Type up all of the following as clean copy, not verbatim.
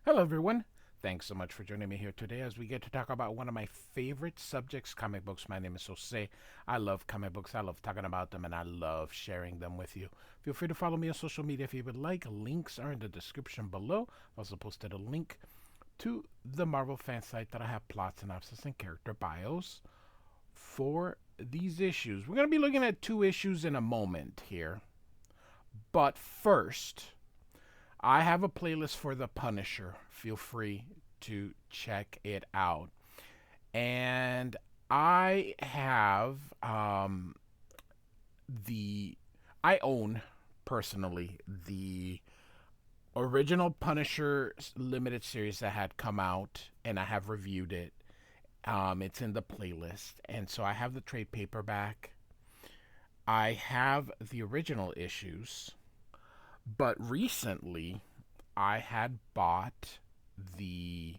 Hello, everyone. Thanks so much for joining me here today as we get to talk about one of my favorite subjects, comic books. My name is Jose. I love comic books. I love talking about them, and I love sharing them with you. Feel free to follow me on social media if you would like. Links are in the description below. I've also posted a link to the Marvel fan site that I have plot synopsis and character bios for these issues. We're going to be looking at two issues in a moment here. But first, I have a playlist for The Punisher. Feel free to check it out. And I have the I own personally the original Punisher limited series that had come out, and I have reviewed it. It's in the playlist, and so I have the trade paperback. I have the original issues, but recently I had bought the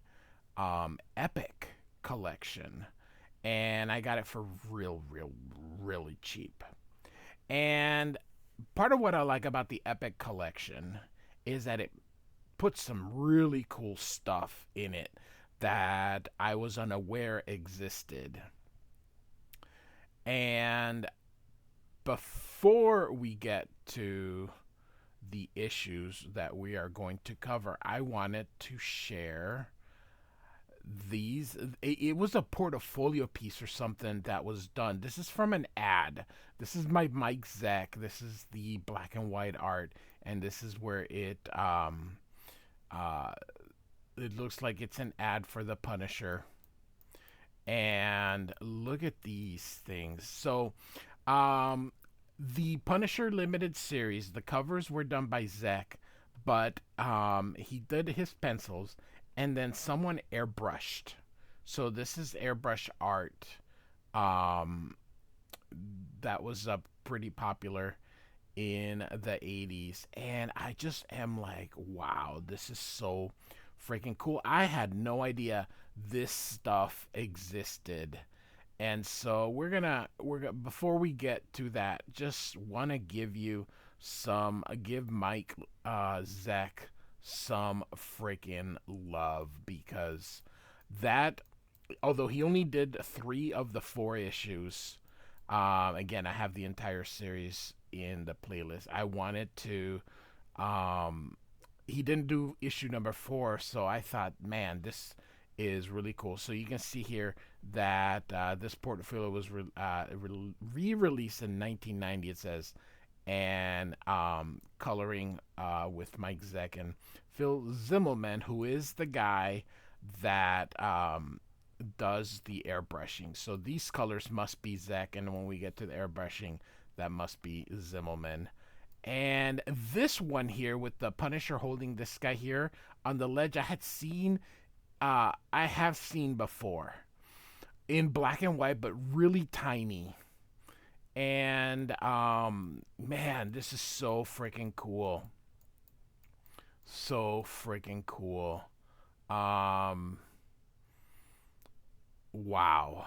Epic collection, and I got it for really cheap. And part of what I like about the Epic collection is that it puts some really cool stuff in it that I was unaware existed. And before we get to the issues that we are going to cover, I wanted to share these. It was a portfolio piece or something that was done. This is from an ad. This is my Mike Zeck. This is the black and white art, and this is where uh, it looks like it's an ad for the Punisher. And look at these things. So, the Punisher limited series, the covers were done by Zeck, but he did his pencils, and then someone airbrushed. So this is airbrush art. Um, that was pretty popular in the 80s, and I just am like, wow, this is so freaking cool. I had no idea this stuff existed. And so we're gonna before we get to that, just want to give you some give Mike Zach some freaking love, because that, although he only did 3 of the 4 issues, again, I have the entire series in the playlist. I wanted to um he didn't do issue number 4, so I thought, man, this is really cool. So you can see here that this portfolio was re-released in 1990. It says, and coloring with Mike Zeck and Phil Zimmelman, who is the guy that does the airbrushing. So these colors must be Zeck, and when we get to the airbrushing, that must be Zimmelman. And this one here with the Punisher holding this guy here on the ledge, I have seen before in black and white, but really tiny. And man, this is so freaking cool. So freaking cool. Um, wow.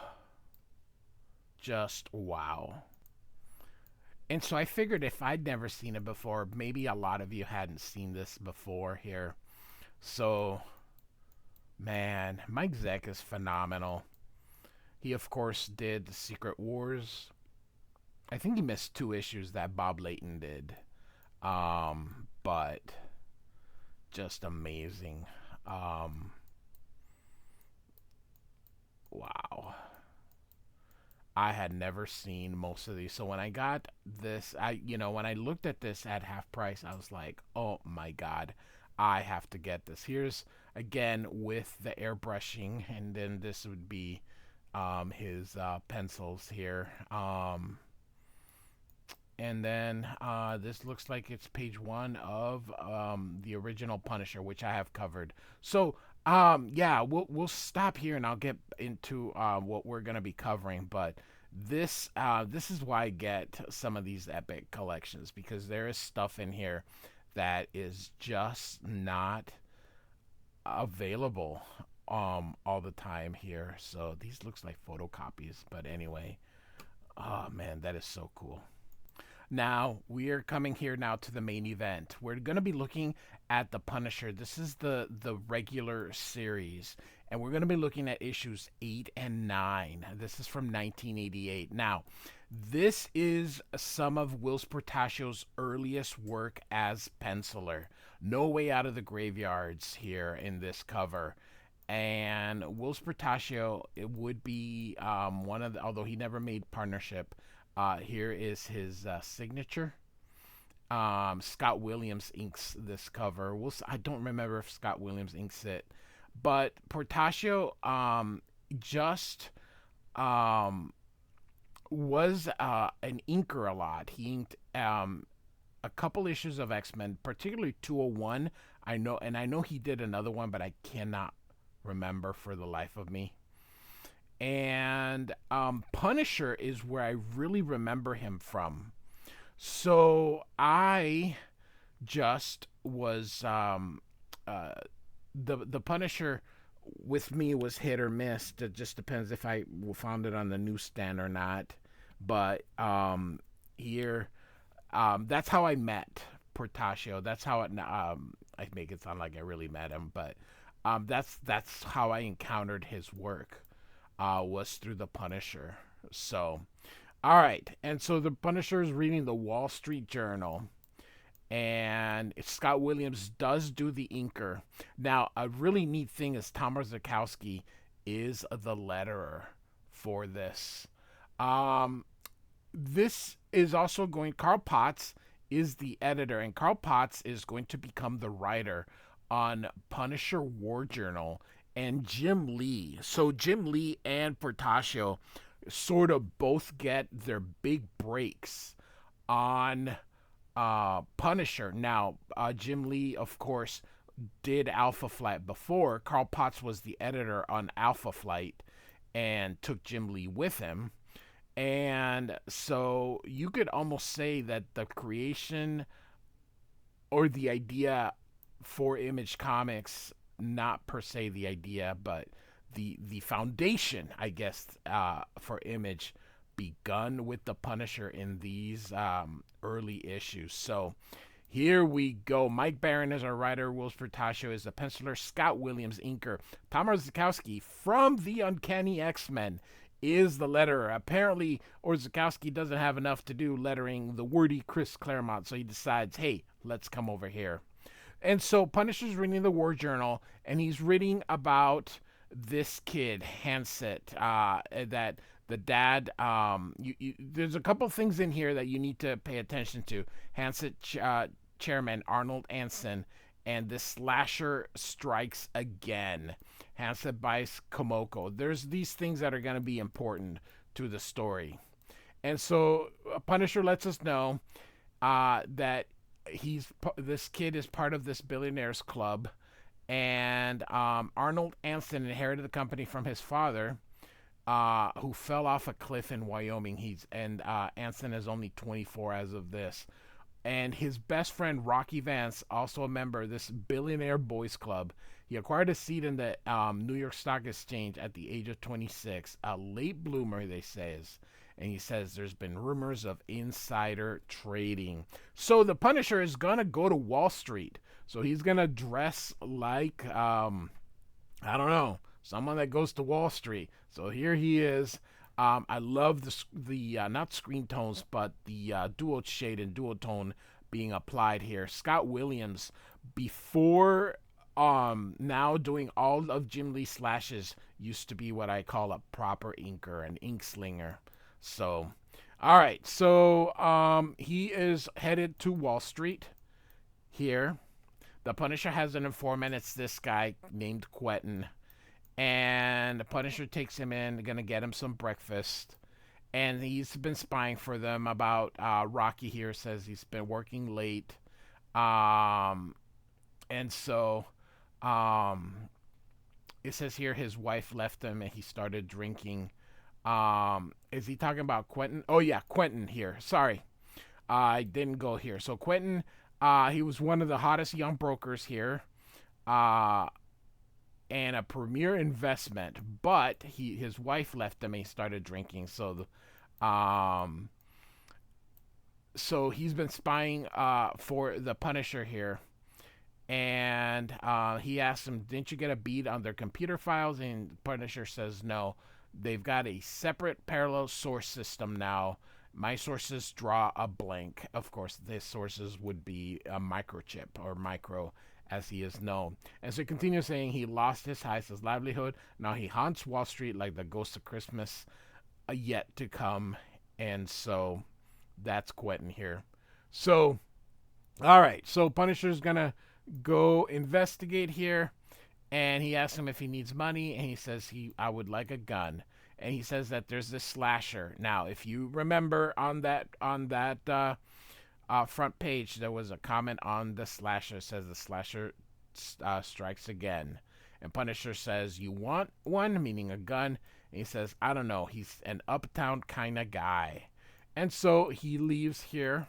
Just wow. And so I figured if I'd never seen it before, maybe a lot of you hadn't seen this before here. So, man, Mike Zeck is phenomenal. He, of course, did Secret Wars. I think he missed 2 issues that Bob Layton did. But just amazing. Um, wow. I had never seen most of these. So when I got this, when I looked at this at half price, I was like, oh my God, I have to get this. Here's again with the airbrushing, and then this would be his pencils here. And then this looks like it's page 1 of the original Punisher, which I have covered. So yeah, we'll stop here, and I'll get into what we're gonna be covering. But this is why I get some of these epic collections, because there is stuff in here that is just not available all the time here. So these looks like photocopies, but anyway, oh man, that is so cool. Now, we are coming here now to the main event. We're going to be looking at the Punisher. This is the regular series, and we're going to be looking at issues 8 and 9. This is from 1988. Now, this is some of Whilce Portacio's earliest work as penciler. No Way Out of the Graveyards here in this cover. And Whilce Portacio, it would be one of the, although he never made partnership, here is his signature. Scott Williams inks this cover. I don't remember if Scott Williams inks it, but Portacio just was an inker a lot. He inked a couple issues of X-Men, particularly 201. I know he did another one, but I cannot remember for the life of me. And Punisher is where I really remember him from. So I just was the Punisher with me was hit or miss. It just depends if I found it on the newsstand or not. But here, that's how I met Portacio. That's how I make it sound like I really met him, but that's how I encountered his work. Was through the Punisher. So, all right, and so the Punisher is reading the Wall Street Journal, and Scott Williams does do the inker. Now, a really neat thing is Tom Orzechowski is the letterer for this. This is also going. Carl Potts is the editor, and Carl Potts is going to become the writer on Punisher War Journal and Jim Lee. So Jim Lee and Portacio sort of both get their big breaks on Punisher. Now, Jim Lee, of course, did Alpha Flight before. Carl Potts was the editor on Alpha Flight and took Jim Lee with him. And so you could almost say that the creation or the idea for Image Comics, not per se the idea, but the foundation, I guess, for Image begun with the Punisher in these early issues. So here we go. Mike Baron is our writer. Whilce Portacio is the penciler. Scott Williams, inker. Tom Orzechowski from the Uncanny X-Men is the letterer. Apparently, Orzechowski doesn't have enough to do lettering the wordy Chris Claremont, so he decides, hey, let's come over here. And so Punisher's reading the War Journal, and he's reading about this kid, Hanset, that the dad, there's a couple things in here that you need to pay attention to. Hanset chairman Arnold Ansen, and this slasher strikes again. Hanset buys Komoko. There's these things that are going to be important to the story. And so Punisher lets us know that this kid is part of this billionaires club, and Arnold Ansen inherited the company from his father, who fell off a cliff in Wyoming. Ansen is only 24 as of this, and his best friend Rocky Vance, also a member of this billionaire boys club. He acquired a seat in the New York Stock Exchange at the age of 26, a late bloomer, they say. And he says there's been rumors of insider trading. So the Punisher is going to go to Wall Street. So he's going to dress like, I don't know, someone that goes to Wall Street. So here he is. I love the not screen tones, but the dual shade and dual tone being applied here. Scott Williams, before now doing all of Jim Lee slashes, used to be what I call a proper inker, an ink slinger. So, all right. So, he is headed to Wall Street here. The Punisher has an informant. It's this guy named Quentin. And the Punisher takes him in, going to get him some breakfast. And he's been spying for them about, Rocky here says he's been working late. And so, it says here his wife left him and he started drinking. Is he talking about Quentin? Oh yeah, Quentin here. Sorry. I didn't go here. So Quentin, he was one of the hottest young brokers here. And a premier investment, but his wife left him and he started drinking. So so he's been spying for the Punisher here. And he asks him, "Didn't you get a bead on their computer files?" And Punisher says, "No, they've got a separate parallel source system now. My sources draw a blank." Of course, the sources would be a microchip, or micro as he is known. And so he continues saying he lost his heist, his livelihood. Now he haunts Wall Street like the ghost of Christmas yet to come. And so that's Quentin here. So, all right. So Punisher's going to go investigate here. And he asks him if he needs money. And he says, I would like a gun. And he says that there's this slasher. Now, if you remember on that front page, there was a comment on the slasher. It says the slasher strikes again. And Punisher says, "You want one?" Meaning a gun. And he says, "I don't know. He's an uptown kind of guy." And so he leaves here.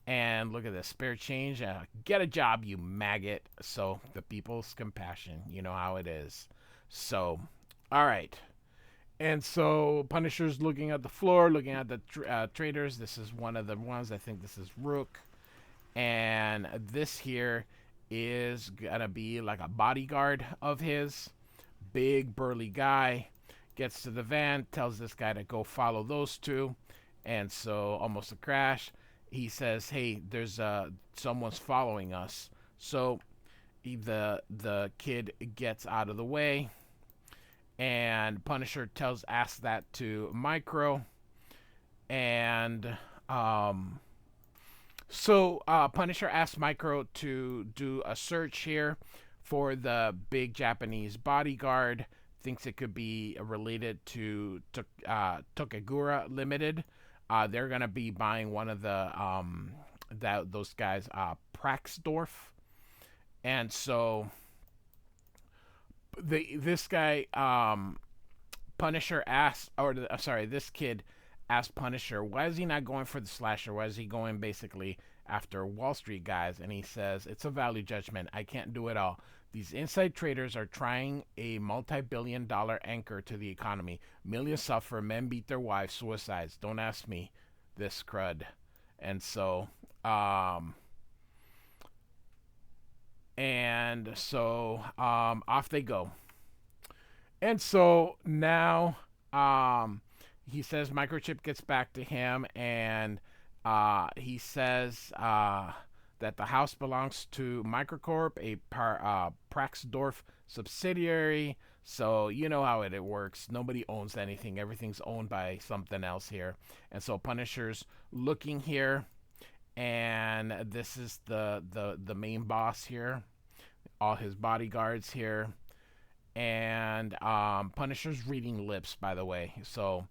And look at this, spare change. Get a job, you maggot. So the people's compassion. You know how it is. So, all right. And so Punisher's looking at the floor, looking at the traders. This is one of the ones. I think this is Rook. And this here is going to be like a bodyguard of his. Big, burly guy. Gets to the van, tells this guy to go follow those two. And so almost a crash. He says, "Hey, there's someone's following us." So the kid gets out of the way. And Punisher asks that to Micro. And so Punisher asks Micro to do a search here for the big Japanese bodyguard. Thinks it could be related to Tokagura Limited. They're going to be buying one of the those guys, Praxdorf. And so this guy, Punisher asks, this kid asked Punisher, why is he not going for the slasher? Why is he going basically after Wall Street guys? And he says, "It's a value judgment. I can't do it all. These inside traders are trying a multi-billion-dollar anchor to the economy. Millions suffer, men beat their wives, suicides. Don't ask me this crud." And so, off they go. And so now, he says Microchip gets back to him, and he says that the house belongs to Microcorp, a Praxdorf subsidiary. So you know how it works. Nobody owns anything. Everything's owned by something else here. And so Punisher's looking here, and this is the main boss here. All his bodyguards here. And Punisher's reading lips, by the way. So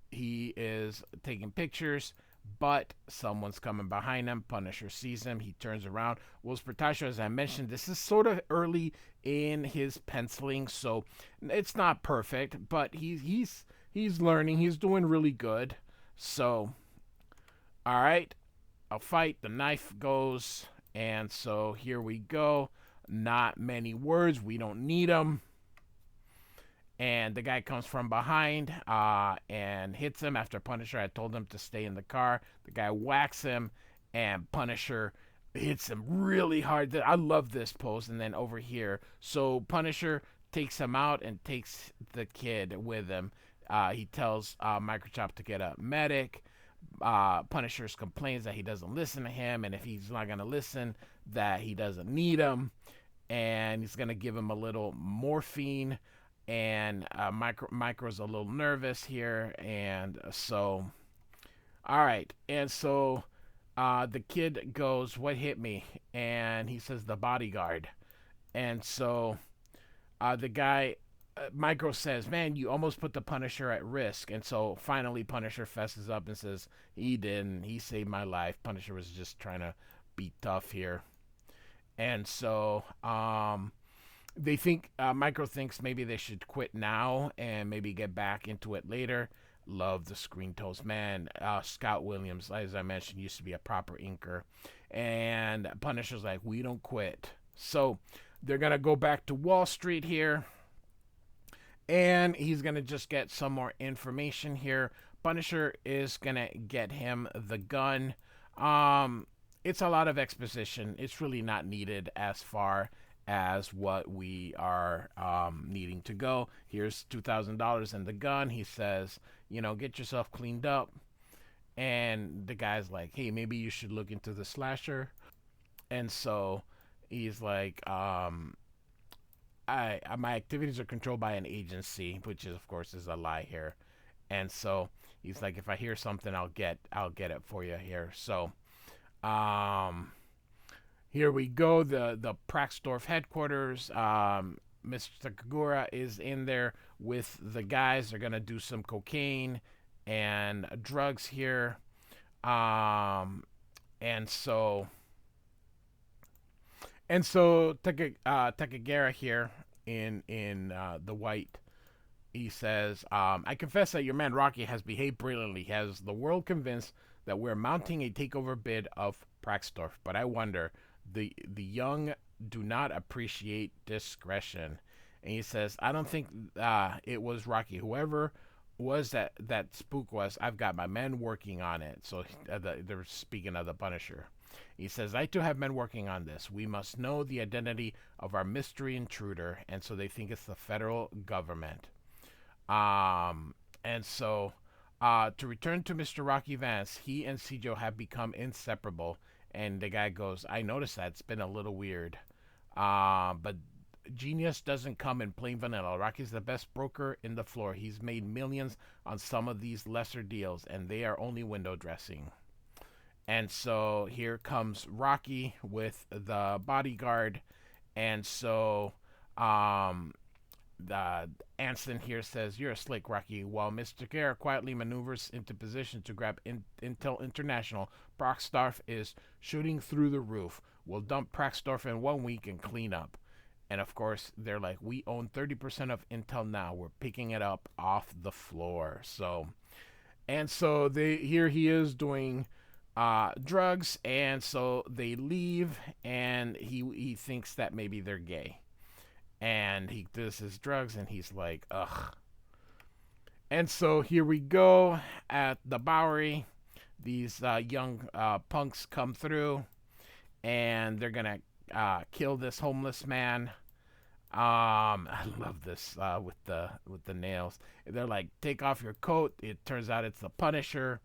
he is taking pictures, but someone's coming behind him. Punisher sees him. He turns around. Whilce Portacio, as I mentioned, this is sort of early in his penciling, so it's not perfect, but he's learning. He's doing really good. So, all right, I'll fight. The knife goes, and so here we go. Not many words. We don't need them. And the guy comes from behind and hits him after Punisher had told him to stay in the car. The guy whacks him, and Punisher hits him really hard. I love this pose. And then over here, so Punisher takes him out and takes the kid with him. He tells Microchop to get a medic. Punisher complains that he doesn't listen to him, and if he's not going to listen, that he doesn't need him. And he's going to give him a little morphine. And Micro's a little nervous here. And so, all right. And so the kid goes, "What hit me?" And he says, "The bodyguard." And so the guy, Micro says, "Man, you almost put the Punisher at risk." And so finally Punisher fesses up and says, "He didn't. He saved my life. Punisher was just trying to be tough here." And so they think, Micro thinks maybe they should quit now and maybe get back into it later. Love the screen toast, man. Scott Williams, as I mentioned, used to be a proper inker. And Punisher's like, "We don't quit." So they're going to go back to Wall Street here. And he's going to just get some more information here. Punisher is going to get him the gun. it's a lot of exposition. It's really not needed as far as what we are needing to go. Here's $2,000 and the gun. He says, get yourself cleaned up. And the guy's like, hey, maybe you should look into the slasher. And so he's like, I my activities are controlled by an agency, which is, of course, is a lie here. And so he's like, if I hear something, I'll get it for you here. So um, here we go. The Praxdorf headquarters. Mr. Kagura is in there with the guys. They're gonna do some cocaine and drugs here. Um, and so Takagera here in the white, he says, I confess that your man Rocky has behaved brilliantly. He has the world convinced that we're mounting a takeover bid of Praxdorf, but I wonder, the young do not appreciate discretion. And he says, I don't think it was Rocky. Whoever was that spook was, I've got my men working on it. So they're speaking of the Punisher. He says, I too have men working on this. We must know the identity of our mystery intruder. And so they think it's the federal government. And so to return to Mr. Rocky Vance, he and Cjo have become inseparable. And the guy goes, I noticed that. It's been a little weird. But genius doesn't come in plain vanilla. Rocky's the best broker in the floor. He's made millions on some of these lesser deals, and they are only window dressing. And so here comes Rocky with the bodyguard. And so the Ansen here says, you're a slick, Rocky. While Mr. Guerra quietly maneuvers into position to grab Intel International, Praxdorf is shooting through the roof. We'll dump Praxdorf in 1 week and clean up. And of course, they're like, we own 30% of Intel now. We're picking it up off the floor. So here he is doing drugs, and so they leave, and he thinks that maybe they're gay. And he does his drugs, and he's like, ugh. And so here we go at the Bowery. These young punks come through, and they're gonna kill this homeless man. I love this with the nails. They're like, take off your coat. It turns out it's the Punisher,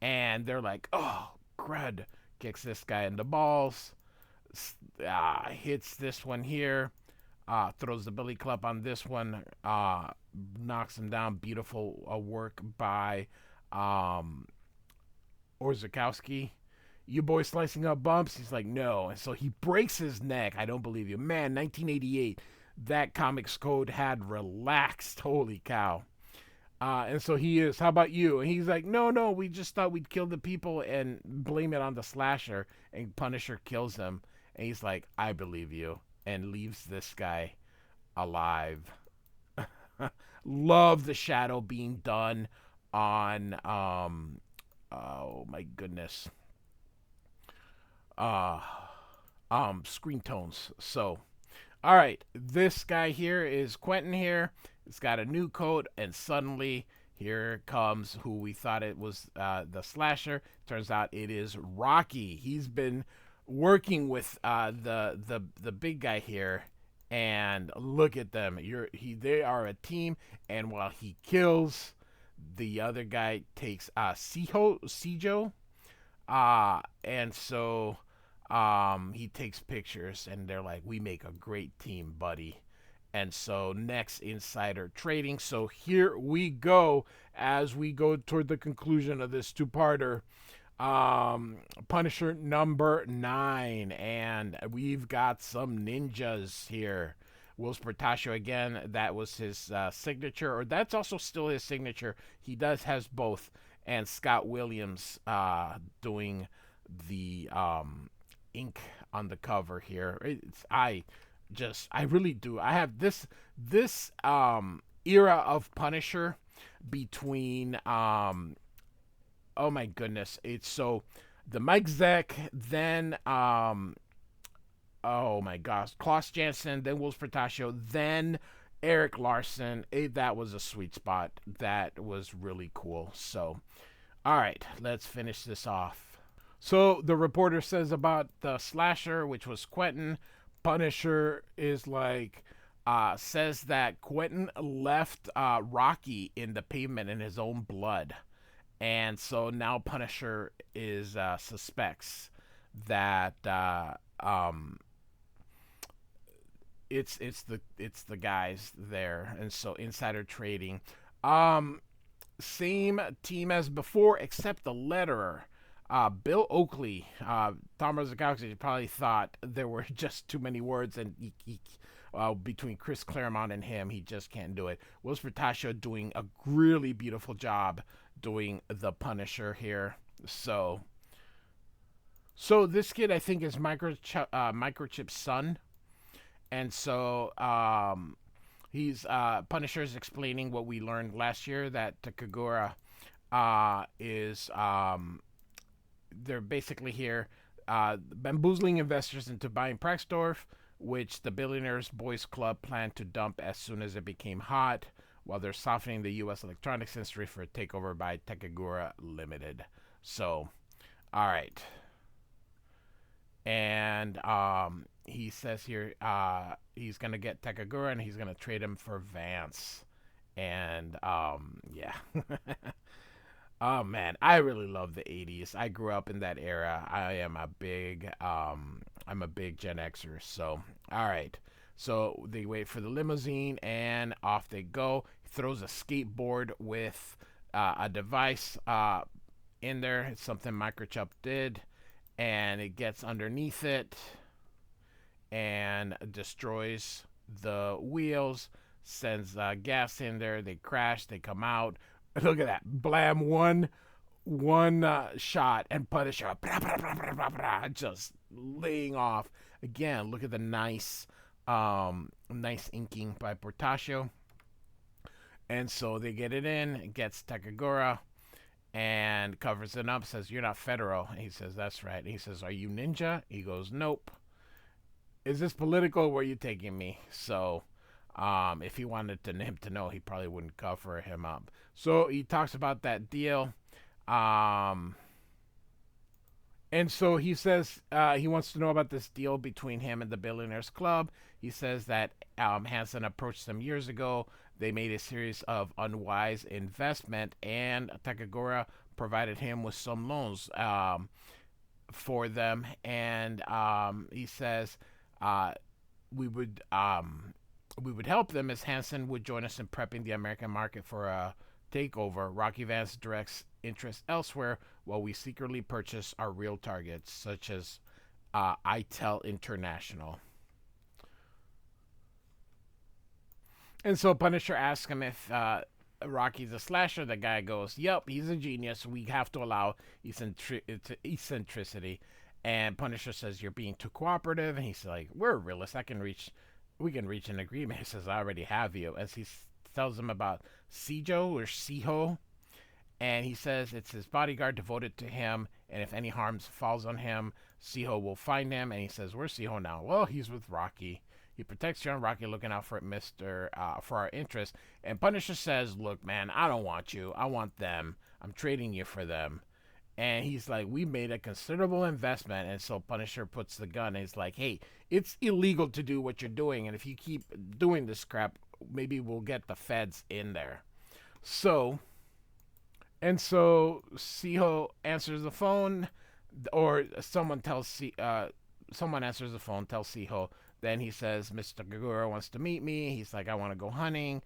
and they're like, oh, crud. Kicks this guy in the balls. Hits this one here. Throws the billy club on this one. Knocks him down. Beautiful work by Orzakowski. You boys slicing up bumps? He's like, no. And so he breaks his neck. I don't believe you. Man, 1988, that comics code had relaxed. Holy cow. And so he is, how about you? And he's like, no, we just thought we'd kill the people and blame it on the slasher. And Punisher kills him. And he's like, I believe you. And leaves this guy alive. Love the shadow being done on, oh my goodness. Screen tones. So, all right, this guy here is Quentin here. He's got a new coat, and suddenly here comes who we thought it was the slasher. Turns out it is Rocky. He's been working with the big guy here, and look at them. They are a team, and while he kills, the other guy takes Cjo, and so he takes pictures, and they're like, we make a great team, buddy. And so next, insider trading. So here we go as we go toward the conclusion of this two-parter. Punisher number 9, and we've got some ninjas here. Whilce Portacio again, that was his signature, or that's also still his signature. He has both. And Scott Williams doing the ink on the cover here. I really do. I have this era of Punisher between oh my goodness, it's so the Mike Zeck, then oh my gosh, Klaus Janson, then Whilce Portacio, then Eric Larson. That was a sweet spot. That was really cool. So all right, let's finish this off. So the reporter says about the slasher, which was Quentin. Punisher is like, says that Quentin left Rocky in the pavement in his own blood, and so now Punisher is suspects that it's the guys there, and so insider trading. Um, Same team as before, except the letterer. Bill Oakley, Tom Rozakowski probably thought there were just too many words, and between Chris Claremont and him, he just can't do it. Whilce Portacio doing a really beautiful job doing the Punisher here. So this kid, I think, is Microchip's son, and so he's Punisher's explaining what we learned last year, that Takagura is they're basically here bamboozling investors into buying Praxdorf, which the Billionaires Boys Club planned to dump as soon as it became hot, while they're softening the U.S. electronics industry for a takeover by Takagura Limited. So, all right. And he says here he's going to get Takagura and he's going to trade him for Vance. And yeah. Oh man, I really love the 80s. I grew up in that era. I'm a big Gen Xer. So, all right. So they wait for the limousine and off they go. He throws a skateboard with a device in there. It's something Microchip did, and it gets underneath it and destroys the wheels. Sends gas in there. They crash. They come out. Look at that. Blam, one shot, and Punisher just laying off. Again, look at the nice inking by Portacio. And so they get it in. It gets Takagura and covers it up. Says, "You're not federal." And he says, "That's right." And he says, "Are you ninja?" He goes, "Nope." "Is this political? Where are you taking me?" So if he wanted him to know, he probably wouldn't cover him up. So he talks about that deal. Um, and so he says he wants to know about this deal between him and the Billionaires Club. He says that Hansen approached them years ago. They made a series of unwise investment, and Takagura provided him with some loans for them. And he says uh, we would we would help them as Hansen would join us in prepping the American market for a takeover. Rocky Vance directs interest elsewhere while we secretly purchase our real targets, such as ITEL International. And so Punisher asks him if Rocky's a slasher. The guy goes, "Yep, he's a genius. We have to allow eccentricity." And Punisher says, "You're being too cooperative." And he's like, "We're realists. We can reach an agreement." He says, "I already have you." As he tells him about Sijo or Siho, and he says it's his bodyguard devoted to him, and if any harm falls on him, Siho will find him. And he says, "Where's Siho now?" "Well, he's with Rocky. He protects young Rocky, looking out for for our interests." And Punisher says, "Look, man, I don't want you. I want them. I'm trading you for them." And he's like, "We made a considerable investment." And so Punisher puts the gun and he's like, "Hey, it's illegal to do what you're doing. And if you keep doing this crap, maybe we'll get the feds in there." So, and so Siho answers the phone, or someone answers the phone, tells Siho. Then he says, "Mr. Kagura wants to meet me." He's like, "I want to go hunting."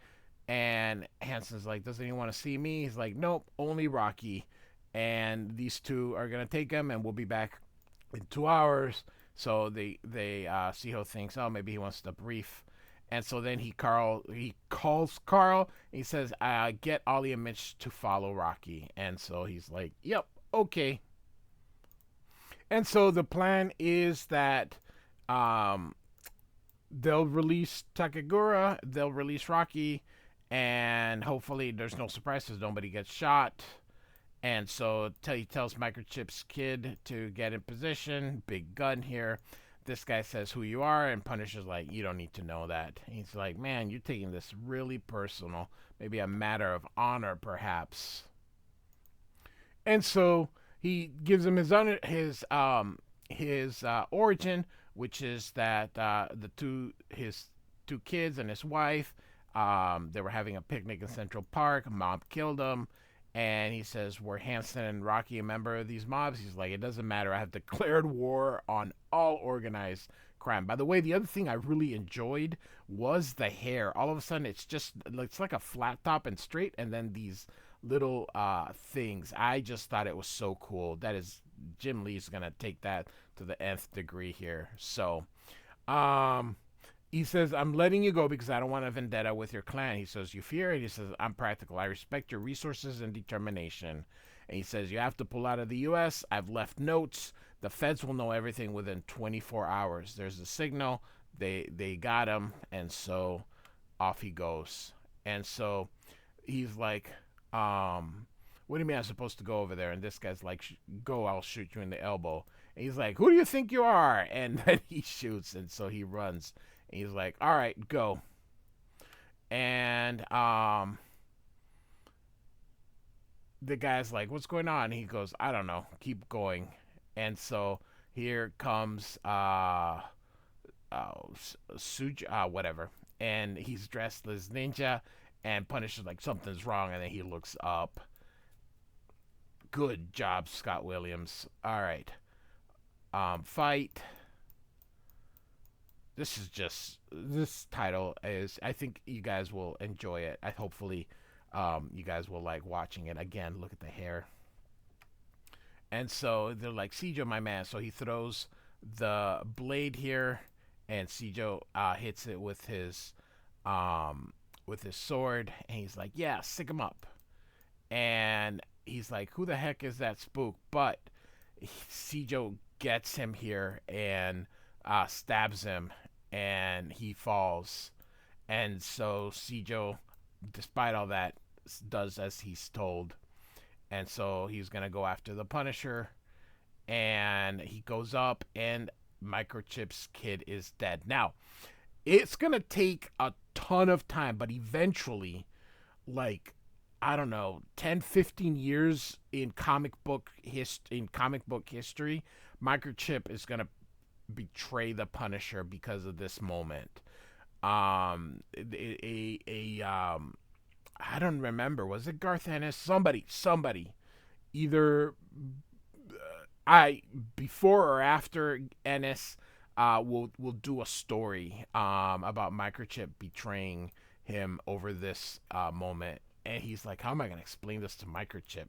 And Hansen's like, "Does anyone want to see me?" He's like, "Nope, only Rocky." And these two are gonna take him, and we'll be back in 2 hours. So they Siho thinks, oh, maybe he wants to brief, and so then he calls Carl. And he says, "Get Ollie and Mitch to follow Rocky." And so he's like, "Yep, okay." And so the plan is that um, they'll release Takagura, they'll release Rocky, and hopefully there's no surprises, nobody gets shot. And so he tells Microchip's kid to get in position. Big gun here. This guy says who you are, and Punisher's like, "You don't need to know that." He's like, "Man, you're taking this really personal. Maybe a matter of honor, perhaps." And so he gives him his origin, which is that his two kids and his wife, they were having a picnic in Central Park. A mob killed them, and he says, "Were Hanson and Rocky a member of these mobs?" He's like, "It doesn't matter. I have declared war on all organized crime." By the way, the other thing I really enjoyed was the hair. All of a sudden, it's like a flat top and straight, and then these little things. I just thought it was so cool. That is, Jim Lee's gonna take that to the nth degree here. So, um, he says, "I'm letting you go because I don't want a vendetta with your clan." He says, "You fear it?" He says, "I'm practical. I respect your resources and determination." And he says, "You have to pull out of the U.S. I've left notes. The feds will know everything within 24 hours. There's a signal. They got him." And so off he goes. And so he's like, "What do you mean I'm supposed to go over there?" And this guy's like, "Go, I'll shoot you in the elbow." And he's like, "Who do you think you are?" And then he shoots, and so he runs. And he's like, "All right, go." And the guy's like, "What's going on?" And he goes, "I don't know. Keep going." And so here comes Suj, whatever, and he's dressed as ninja, and Punisher's like, "Something's wrong," and then he looks up. Good job, Scott Williams. All right, fight. This title is, I think you guys will enjoy it. Hopefully you guys will like watching it. Again, look at the hair. And so they're like, "Sijo, my man." So he throws the blade here, and Sijo hits it with his sword, and he's like, "Yeah, stick him up." And he's like, "Who the heck is that spook?" But Sijo gets him here and stabs him, and he falls. And so Sijo, despite all that, does as he's told. And so he's going to go after the Punisher. And he goes up, and Microchip's kid is dead. Now, it's going to take a ton of time, but eventually, like, I don't know, 10, 15 years in comic book history, Microchip is going to betray the Punisher because of this moment. I don't remember. Was it Garth Ennis? Somebody, either I before or after Ennis, will do a story about Microchip betraying him over this moment. And he's like, "How am I gonna explain this to Microchip?"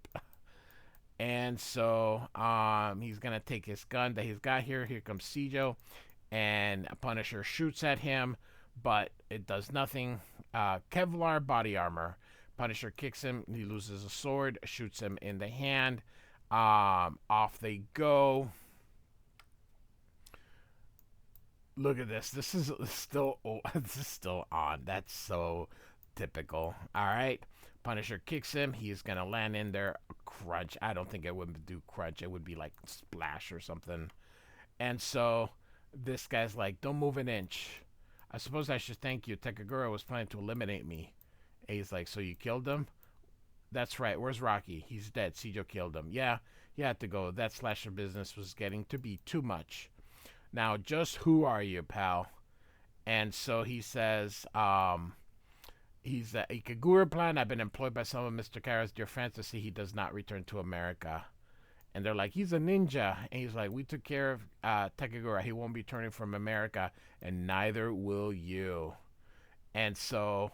And so he's gonna take his gun that he's got here. Here comes Sijo, and Punisher shoots at him, but it does nothing. Kevlar body armor. Punisher kicks him. He loses a sword. Shoots him in the hand. Off they go. Look at this. This is still this is still on. That's so typical. All right. Punisher kicks him. He's gonna land in there. Crunch. I don't think it would do crunch. It would be like splash or something. And so this guy's like, "Don't move an inch. I suppose I should thank you. Takagura was planning to eliminate me." And he's like, "So you killed him?" "That's right. Where's Rocky?" "He's dead. Sijo killed him." "Yeah, he had to go. That slasher business was getting to be too much. Now, just who are you, pal?" And so he says, he's a Ikagura plan. "I've been employed by some of Mr. Kara's dear friends to see he does not return to America." And they're like, "He's a ninja." And he's like, "We took care of Takagura. He won't be turning from America, and neither will you." And so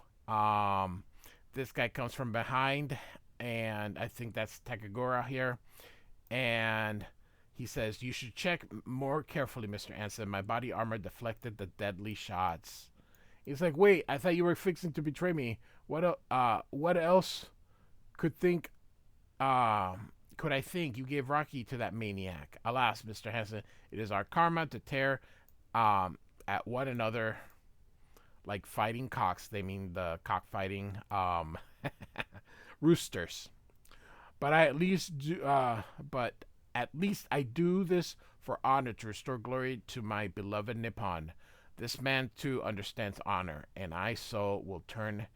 this guy comes from behind, and I think that's Takagura here. And he says, "You should check more carefully, Mr. Ansen. My body armor deflected the deadly shots." He's like, "Wait, I thought you were fixing to betray me. What else could think could I think you gave Rocky to that maniac? Alas, Mr. Hansen, it is our karma to tear at one another like fighting cocks." They mean the cockfighting roosters. But at least I do this for honor, to restore glory to my beloved Nippon. This man too understands honor, and I so will turn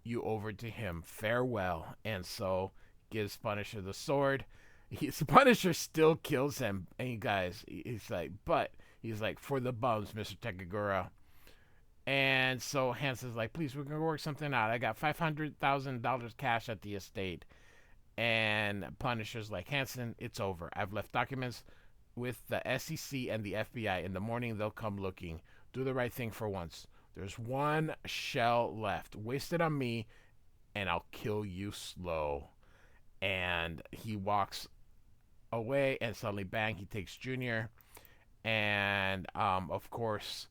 you over to him. Farewell." And so gives Punisher the sword. Punisher still kills him, and he's like, but he's like, for the bums, Mr. Takagura. And so Hansen's like, please, we're gonna work something out. I got $500,000 cash at the estate. And Punisher's like, Hansen, it's over. I've left documents with the SEC and the FBI. In the morning, they'll come looking. Do the right thing for once. There's one shell left. Waste it on me, and I'll kill you slow. And he walks away, and suddenly, bang, he takes Junior. And, of course,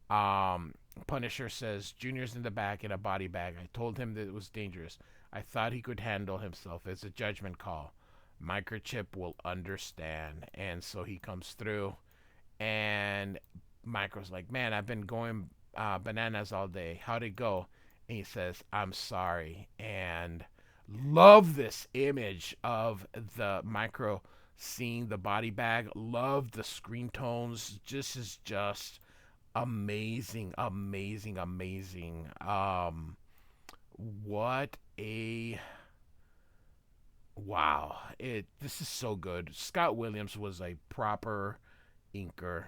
Punisher says, Junior's in the back in a body bag. I told him that it was dangerous. I thought he could handle himself. It's a judgment call. Microchip will understand. And so he comes through, and Micro's like, man, I've been going bananas all day. How'd it go? And he says, I'm sorry. And love this image of the Micro seeing the body bag. Love the screen tones. This is just amazing, amazing, amazing. What a wow! This is so good. Scott Williams was a proper inker,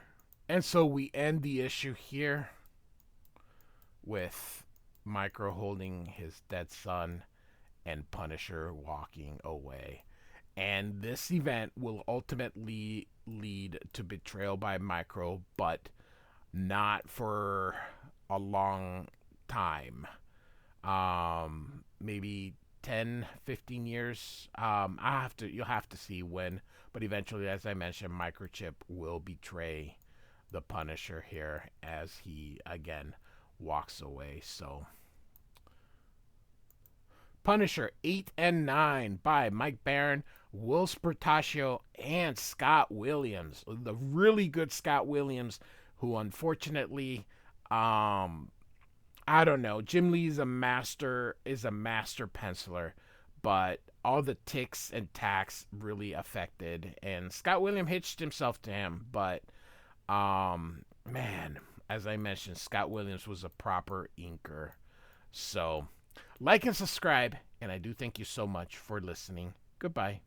and so we end the issue here with Micro holding his dead son and Punisher walking away. And this event will ultimately lead to betrayal by Micro, but not for a long time. Maybe 10, 15 years. You'll have to see when, but eventually, as I mentioned, Microchip will betray the Punisher here as he again walks away. So Punisher 8 and 9 by Mike Barron, Whilce Portacio, and Scott Williams. The really good Scott Williams, who unfortunately, I don't know. Jim Lee's a master penciler, but all the ticks and tacks really affected, and Scott Williams hitched himself to him. But man, as I mentioned, Scott Williams was a proper inker. So like and subscribe, and I do thank you so much for listening. Goodbye.